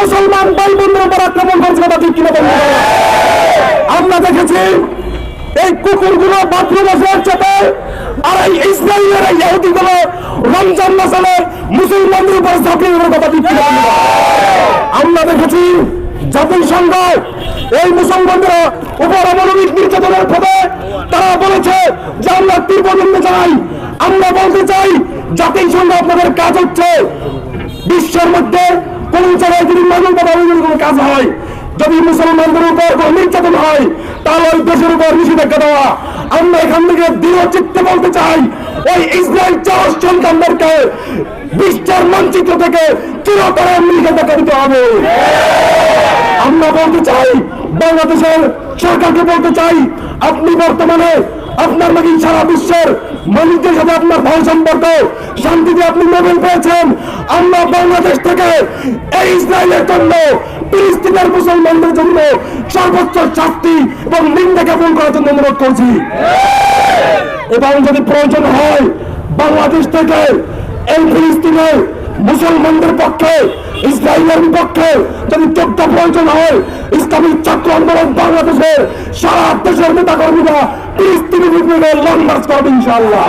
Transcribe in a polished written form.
মুসলমান ভাই বোনদের উপর আক্রমণ করছে কথা ঠিক কিনা বলুন? আমরা দেখেছি এই কুকুরগুলো বাথরুম বসে চেপে, আর এই ইসরায়েলের এই ইহুদিগুলো রমজান মাসে মুসলমানদের উপর ঝাঁপিয়ে দেওয়ার কথা ঠিক কিনা বলুন? আমরা দেখেছি জাতিসংঘ এই মুসলমানদের উপর অমানবিক নির্যাতনের ফলে তারা বলেছে যে আমরা তীব্র নিন্দা জানাই। আমরা বলতে চাই জাতিসংঘ আপনাদের কাজ হচ্ছে বিশ্বের মধ্যে কোন জায়গায় যদি মানবতা কোনো কাজ হয়, যদি মুসলমানদের উপর কোনো নির্যাতন হয়, তাহলে ওই দেশের উপর নিষেধাজ্ঞা দেওয়া। আমরা এখান থেকে দৃঢ় চিত্তে বলতে চাই ওই ইসরায়েল চাষ সন্তানদেরকে বিশ্বের মানচিত্র থেকে চিরতরে নিষেধাজ্ঞা দিতে হবে। আমরা বলতে চাই বাংলাদেশের সরকারকে বলতে চাই, আপনি বর্তমানে আপনার নাকি সারা বিশ্বের মানুষদের সাথে আপনার ভালো সম্পর্ক, শান্তিতে আপনি নোবেল পেয়েছেন। আমরা বাংলাদেশ থেকে এই ইসরায়েলের জন্য, ফিলিস্তিনের মুসলমানদের জন্য সর্বোচ্চ শাস্তি এবং নিন্দা জ্ঞাপন করার জন্য অনুরোধ করছি। এবং যদি প্রয়োজন হয় বাংলাদেশ থেকে এই ফিলিস্তিনের মুসলমানদের পক্ষে, ইসরায়েলের বিপক্ষে যদি যুদ্ধ প্রয়োজন হয়, ইসলামিক ছাত্র আন্দোলন বাংলাদেশের সারা দেশের নেতা কর্মীরা ফিলিস্তিনি বিপ্লবে লং মার্চ করবে ইনশাআল্লাহ।